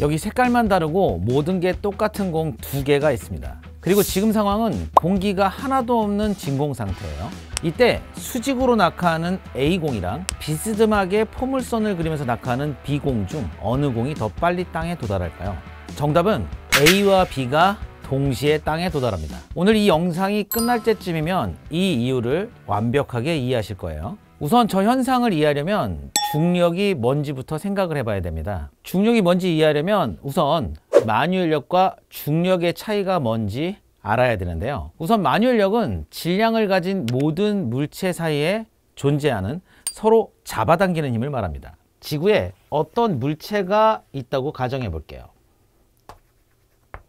여기 색깔만 다르고 모든 게 똑같은 공 2개가 있습니다. 그리고 지금 상황은 공기가 하나도 없는 진공 상태예요. 이때 수직으로 낙하하는 A공이랑 비스듬하게 포물선을 그리면서 낙하하는 B공 중 어느 공이 더 빨리 땅에 도달할까요? 정답은 A와 B가 동시에 땅에 도달합니다. 오늘 이 영상이 끝날 때쯤이면 이 이유를 완벽하게 이해하실 거예요. 우선 저 현상을 이해하려면 중력이 뭔지부터 생각을 해봐야 됩니다. 중력이 뭔지 이해하려면 우선 만유인력과 중력의 차이가 뭔지 알아야 되는데요. 우선 만유인력은 질량을 가진 모든 물체 사이에 존재하는 서로 잡아당기는 힘을 말합니다. 지구에 어떤 물체가 있다고 가정해 볼게요.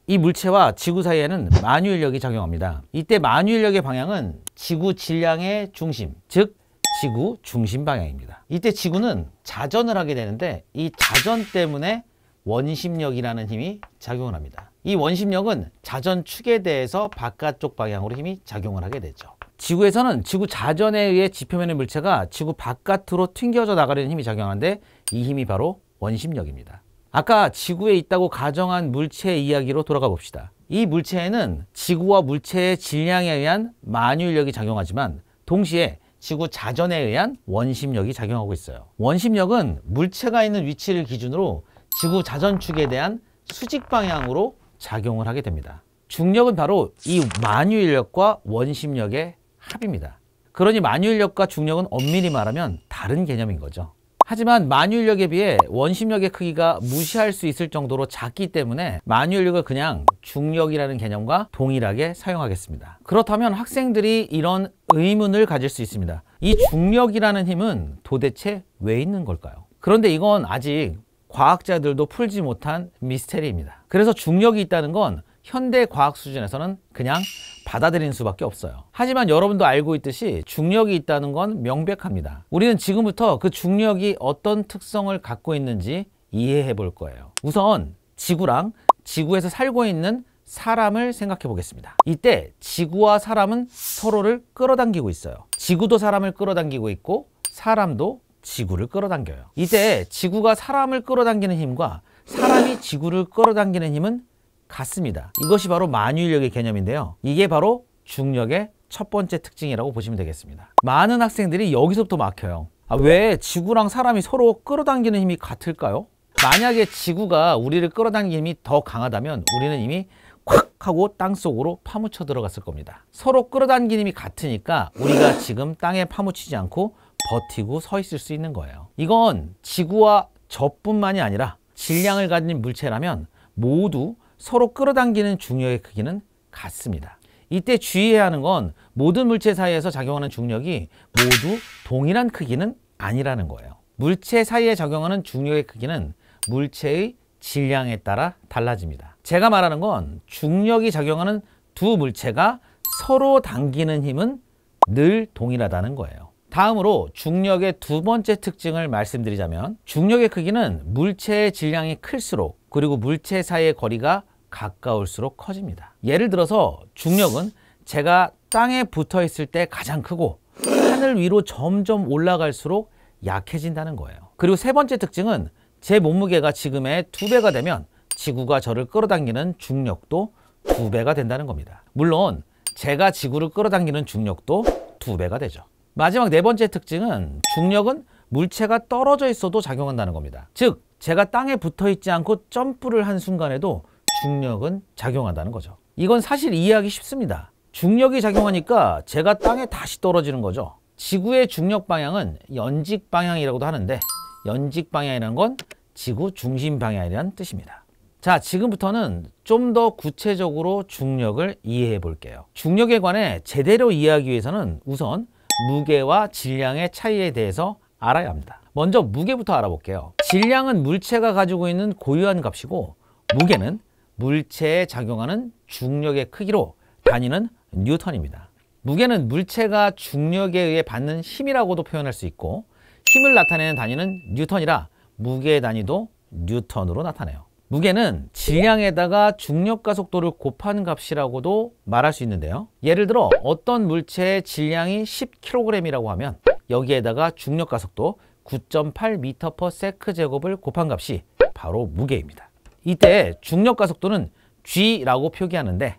이 물체와 지구 사이에는 만유인력이 작용합니다. 이때 만유인력의 방향은 지구 질량의 중심, 즉 지구 중심 방향입니다. 이때 지구는 자전을 하게 되는데 이 자전 때문에 원심력이라는 힘이 작용을 합니다. 이 원심력은 자전 축에 대해서 바깥쪽 방향으로 힘이 작용을 하게 되죠. 지구에서는 지구 자전에 의해 지표면의 물체가 지구 바깥으로 튕겨져 나가려는 힘이 작용하는데 이 힘이 바로 원심력입니다. 아까 지구에 있다고 가정한 물체의 이야기로 돌아가 봅시다. 이 물체에는 지구와 물체의 질량에 의한 만유인력이 작용하지만 동시에 지구 자전에 의한 원심력이 작용하고 있어요. 원심력은 물체가 있는 위치를 기준으로 지구 자전축에 대한 수직 방향으로 작용을 하게 됩니다. 중력은 바로 이 만유인력과 원심력의 합입니다. 그러니 만유인력과 중력은 엄밀히 말하면 다른 개념인 거죠. 하지만 만유인력에 비해 원심력의 크기가 무시할 수 있을 정도로 작기 때문에 만유인력을 그냥 중력이라는 개념과 동일하게 사용하겠습니다. 그렇다면 학생들이 이런 의문을 가질 수 있습니다. 이 중력이라는 힘은 도대체 왜 있는 걸까요? 그런데 이건 아직 과학자들도 풀지 못한 미스테리입니다. 그래서 중력이 있다는 건 현대 과학 수준에서는 그냥 받아들이는 수밖에 없어요. 하지만 여러분도 알고 있듯이 중력이 있다는 건 명백합니다. 우리는 지금부터 그 중력이 어떤 특성을 갖고 있는지 이해해 볼 거예요. 우선 지구랑 지구에서 살고 있는 사람을 생각해 보겠습니다. 이때 지구와 사람은 서로를 끌어당기고 있어요. 지구도 사람을 끌어당기고 있고 사람도 지구를 끌어당겨요. 이때 지구가 사람을 끌어당기는 힘과 사람이 지구를 끌어당기는 힘은 같습니다. 이것이 바로 만유인력의 개념인데요. 이게 바로 중력의 첫 번째 특징이라고 보시면 되겠습니다. 많은 학생들이 여기서부터 막혀요. 왜 지구랑 사람이 서로 끌어당기는 힘이 같을까요? 만약에 지구가 우리를 끌어당기는 힘이 더 강하다면 우리는 이미 콱 하고 땅속으로 파묻혀 들어갔을 겁니다. 서로 끌어당기는 힘이 같으니까 우리가 지금 땅에 파묻히지 않고 버티고 서 있을 수 있는 거예요. 이건 지구와 저뿐만이 아니라 질량을 가진 물체라면 모두 서로 끌어당기는 중력의 크기는 같습니다. 이때 주의해야 하는 건 모든 물체 사이에서 작용하는 중력이 모두 동일한 크기는 아니라는 거예요. 물체 사이에 작용하는 중력의 크기는 물체의 질량에 따라 달라집니다. 제가 말하는 건 중력이 작용하는 두 물체가 서로 당기는 힘은 늘 동일하다는 거예요. 다음으로 중력의 두 번째 특징을 말씀드리자면 중력의 크기는 물체의 질량이 클수록 그리고 물체 사이의 거리가 가까울수록 커집니다. 예를 들어서 중력은 제가 땅에 붙어 있을 때 가장 크고 하늘 위로 점점 올라갈수록 약해진다는 거예요. 그리고 세 번째 특징은 제 몸무게가 지금의 2배가 되면 지구가 저를 끌어당기는 중력도 2배가 된다는 겁니다. 물론 제가 지구를 끌어당기는 중력도 2배가 되죠. 마지막 네 번째 특징은 중력은 물체가 떨어져 있어도 작용한다는 겁니다. 즉 제가 땅에 붙어 있지 않고 점프를 한 순간에도 중력은 작용한다는 거죠. 이건 사실 이해하기 쉽습니다. 중력이 작용하니까 제가 땅에 다시 떨어지는 거죠. 지구의 중력 방향은 연직 방향이라고도 하는데 연직 방향이라는 건 지구 중심 방향이라는 뜻입니다. 자, 지금부터는 좀 더 구체적으로 중력을 이해해 볼게요. 중력에 관해 제대로 이해하기 위해서는 우선 무게와 질량의 차이에 대해서 알아야 합니다. 먼저 무게부터 알아볼게요. 질량은 물체가 가지고 있는 고유한 값이고 무게는 물체에 작용하는 중력의 크기로 단위는 뉴턴입니다. 무게는 물체가 중력에 의해 받는 힘이라고도 표현할 수 있고 힘을 나타내는 단위는 뉴턴이라 무게의 단위도 뉴턴으로 나타내요. 무게는 질량에다가 중력과 속도를 곱한 값이라고도 말할 수 있는데요. 예를 들어 어떤 물체의 질량이 10kg이라고 하면 여기에다가 중력과 속도 9.8m/s 제곱을 곱한 값이 바로 무게입니다. 이때 중력 가속도는 G라고 표기하는데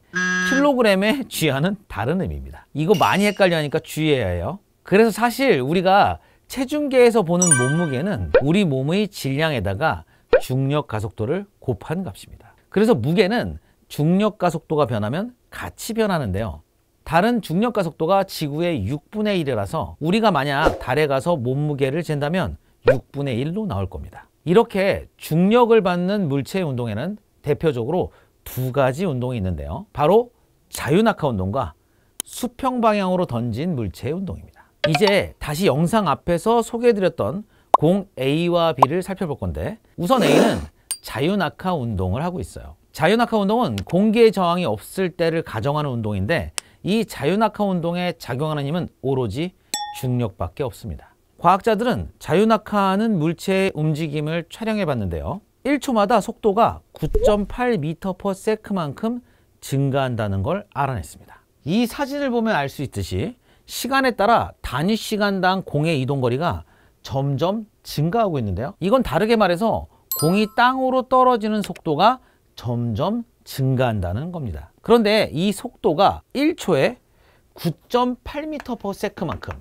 킬로그램의 G와는 다른 의미입니다. 이거 많이 헷갈려 하니까 주의해야 해요. 그래서 사실 우리가 체중계에서 보는 몸무게는 우리 몸의 질량에다가 중력 가속도를 곱한 값입니다. 그래서 무게는 중력 가속도가 변하면 같이 변하는데요. 달은 중력 가속도가 지구의 6분의 1이라서 우리가 만약 달에 가서 몸무게를 잰다면 6분의 1로 나올 겁니다. 이렇게 중력을 받는 물체의 운동에는 대표적으로 두 가지 운동이 있는데요. 바로 자유낙하 운동과 수평 방향으로 던진 물체의 운동입니다. 이제 다시 영상 앞에서 소개해드렸던 공 A와 B를 살펴볼 건데, 우선 A는 자유낙하 운동을 하고 있어요. 자유낙하 운동은 공기의 저항이 없을 때를 가정하는 운동인데, 이 자유낙하 운동에 작용하는 힘은 오로지 중력밖에 없습니다. 과학자들은 자유낙하하는 물체의 움직임을 촬영해 봤는데요. 1초마다 속도가 9.8m/s만큼 증가한다는 걸 알아냈습니다. 이 사진을 보면 알 수 있듯이 시간에 따라 단위 시간당 공의 이동거리가 점점 증가하고 있는데요. 이건 다르게 말해서 공이 땅으로 떨어지는 속도가 점점 증가한다는 겁니다. 그런데 이 속도가 1초에 9.8m/s만큼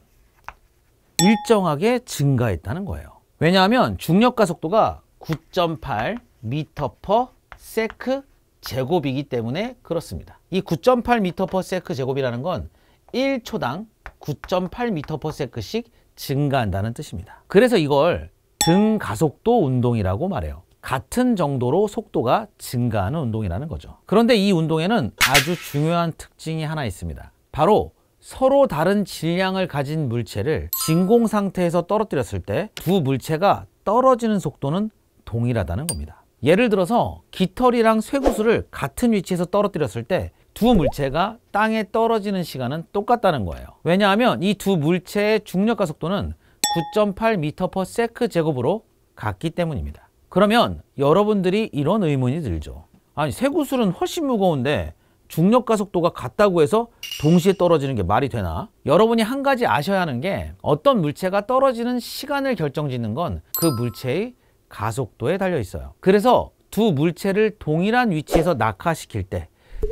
일정하게 증가했다는 거예요. 왜냐하면 중력 가속도가 9.8m/s 제곱이기 때문에 그렇습니다. 이 9.8m/s 제곱이라는 건 1초당 9.8m/s씩 증가한다는 뜻입니다. 그래서 이걸 등가속도 운동이라고 말해요. 같은 정도로 속도가 증가하는 운동이라는 거죠. 그런데 이 운동에는 아주 중요한 특징이 하나 있습니다. 바로 서로 다른 질량을 가진 물체를 진공 상태에서 떨어뜨렸을 때 두 물체가 떨어지는 속도는 동일하다는 겁니다. 예를 들어서 깃털이랑 쇠구슬을 같은 위치에서 떨어뜨렸을 때 두 물체가 땅에 떨어지는 시간은 똑같다는 거예요. 왜냐하면 이 두 물체의 중력 가속도는 9.8m/s 제곱으로 같기 때문입니다. 그러면 여러분들이 이런 의문이 들죠. 아니, 쇠구슬은 훨씬 무거운데 중력 가속도가 같다고 해서 동시에 떨어지는 게 말이 되나? 여러분이 한 가지 아셔야 하는 게, 어떤 물체가 떨어지는 시간을 결정짓는 건 그 물체의 가속도에 달려 있어요. 그래서 두 물체를 동일한 위치에서 낙하시킬 때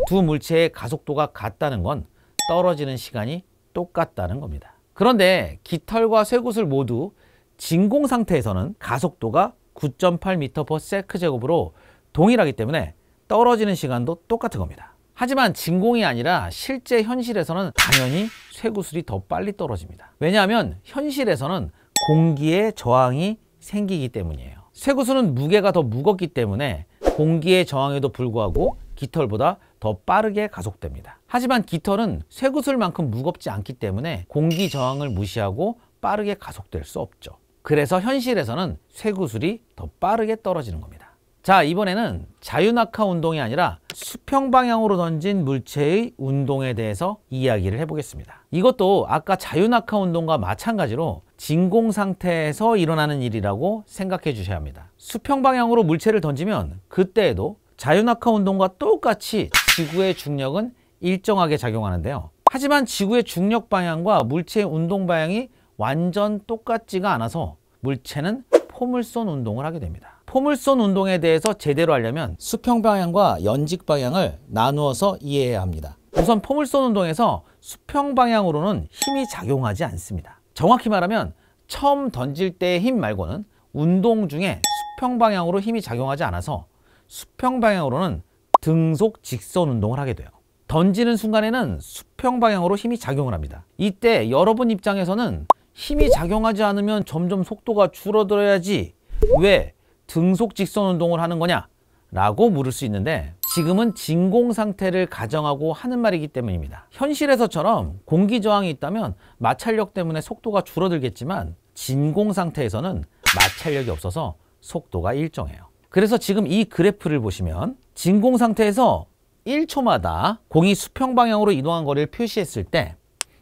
두 물체의 가속도가 같다는 건 떨어지는 시간이 똑같다는 겁니다. 그런데 깃털과 쇠구슬 모두 진공 상태에서는 가속도가 9.8m/s 제곱으로 동일하기 때문에 떨어지는 시간도 똑같은 겁니다. 하지만 진공이 아니라 실제 현실에서는 당연히 쇠구슬이 더 빨리 떨어집니다. 왜냐하면 현실에서는 공기의 저항이 생기기 때문이에요. 쇠구슬은 무게가 더 무겁기 때문에 공기의 저항에도 불구하고 깃털보다 더 빠르게 가속됩니다. 하지만 깃털은 쇠구슬만큼 무겁지 않기 때문에 공기 저항을 무시하고 빠르게 가속될 수 없죠. 그래서 현실에서는 쇠구슬이 더 빠르게 떨어지는 겁니다. 자, 이번에는 자유낙하 운동이 아니라 수평 방향으로 던진 물체의 운동에 대해서 이야기를 해보겠습니다. 이것도 아까 자유낙하 운동과 마찬가지로 진공 상태에서 일어나는 일이라고 생각해 주셔야 합니다. 수평 방향으로 물체를 던지면 그때에도 자유낙하 운동과 똑같이 지구의 중력은 일정하게 작용하는데요. 하지만 지구의 중력 방향과 물체의 운동 방향이 완전 똑같지가 않아서 물체는 포물선 운동을 하게 됩니다. 포물선 운동에 대해서 제대로 알려면 수평 방향과 연직 방향을 나누어서 이해해야 합니다. 우선 포물선 운동에서 수평 방향으로는 힘이 작용하지 않습니다. 정확히 말하면 처음 던질 때의 힘 말고는 운동 중에 수평 방향으로 힘이 작용하지 않아서 수평 방향으로는 등속 직선 운동을 하게 돼요. 던지는 순간에는 수평 방향으로 힘이 작용을 합니다. 이때 여러분 입장에서는 힘이 작용하지 않으면 점점 속도가 줄어들어야지 왜 등속 직선 운동을 하는 거냐? 라고 물을 수 있는데, 지금은 진공 상태를 가정하고 하는 말이기 때문입니다. 현실에서처럼 공기 저항이 있다면 마찰력 때문에 속도가 줄어들겠지만 진공 상태에서는 마찰력이 없어서 속도가 일정해요. 그래서 지금 이 그래프를 보시면 진공 상태에서 1초마다 공이 수평 방향으로 이동한 거리를 표시했을 때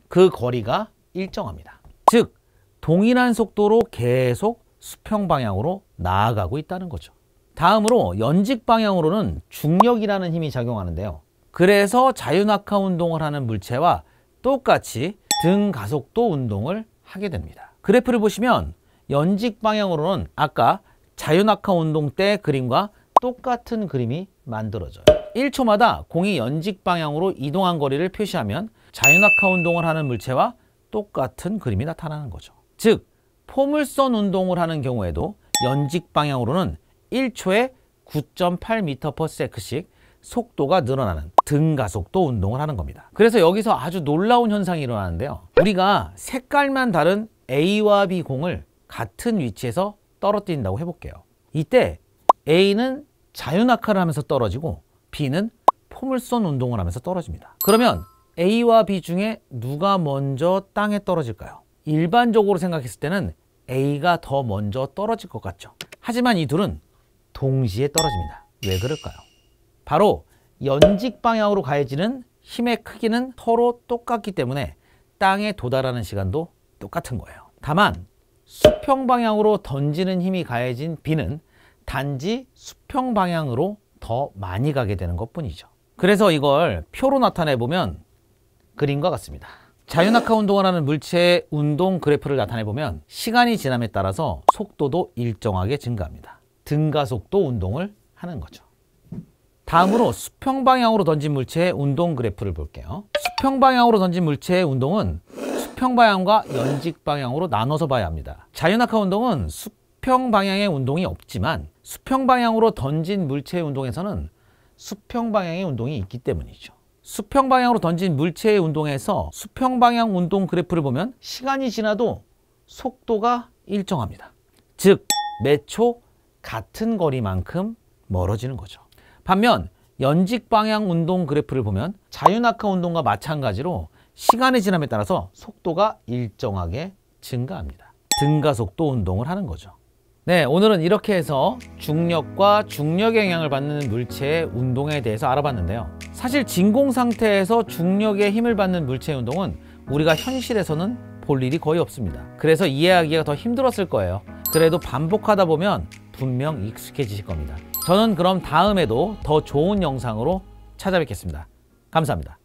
그 거리가 일정합니다. 즉, 동일한 속도로 계속 수평 방향으로 나아가고 있다는 거죠. 다음으로 연직 방향으로는 중력이라는 힘이 작용하는데요. 그래서 자유낙하 운동을 하는 물체와 똑같이 등가속도 운동을 하게 됩니다. 그래프를 보시면 연직 방향으로는 아까 자유낙하 운동 때 그림과 똑같은 그림이 만들어져요. 1초마다 공이 연직 방향으로 이동한 거리를 표시하면 자유낙하 운동을 하는 물체와 똑같은 그림이 나타나는 거죠. 즉, 포물선 운동을 하는 경우에도 연직 방향으로는 1초에 9.8m/s씩 속도가 늘어나는 등가속도 운동을 하는 겁니다. 그래서 여기서 아주 놀라운 현상이 일어나는데요. 우리가 색깔만 다른 A와 B 공을 같은 위치에서 떨어뜨린다고 해볼게요. 이때 A는 자유낙하를 하면서 떨어지고 B는 포물선 운동을 하면서 떨어집니다. 그러면 A와 B 중에 누가 먼저 땅에 떨어질까요? 일반적으로 생각했을 때는 A가 더 먼저 떨어질 것 같죠. 하지만 이 둘은 동시에 떨어집니다. 왜 그럴까요? 바로 연직 방향으로 가해지는 힘의 크기는 서로 똑같기 때문에 땅에 도달하는 시간도 똑같은 거예요. 다만 수평 방향으로 던지는 힘이 가해진 B는 단지 수평 방향으로 더 많이 가게 되는 것뿐이죠. 그래서 이걸 표로 나타내 보면 그림과 같습니다. 자유낙하 운동을 하는 물체의 운동 그래프를 나타내 보면 시간이 지남에 따라서 속도도 일정하게 증가합니다. 등가속도 운동을 하는 거죠. 다음으로 수평 방향으로 던진 물체의 운동 그래프를 볼게요. 수평 방향으로 던진 물체의 운동은 수평 방향과 연직 방향으로 나눠서 봐야 합니다. 자유낙하 운동은 수평 방향의 운동이 없지만 수평 방향으로 던진 물체의 운동에서는 수평 방향의 운동이 있기 때문이죠. 수평 방향으로 던진 물체의 운동에서 수평 방향 운동 그래프를 보면 시간이 지나도 속도가 일정합니다. 즉, 매 초 같은 거리만큼 멀어지는 거죠. 반면 연직 방향 운동 그래프를 보면 자유낙하 운동과 마찬가지로 시간의 지남에 따라서 속도가 일정하게 증가합니다. 등가속도 운동을 하는 거죠. 네, 오늘은 이렇게 해서 중력과 중력의 영향을 받는 물체의 운동에 대해서 알아봤는데요. 사실 진공 상태에서 중력의 힘을 받는 물체의 운동은 우리가 현실에서는 볼 일이 거의 없습니다. 그래서 이해하기가 더 힘들었을 거예요. 그래도 반복하다 보면 분명 익숙해지실 겁니다. 저는 그럼 다음에도 더 좋은 영상으로 찾아뵙겠습니다. 감사합니다.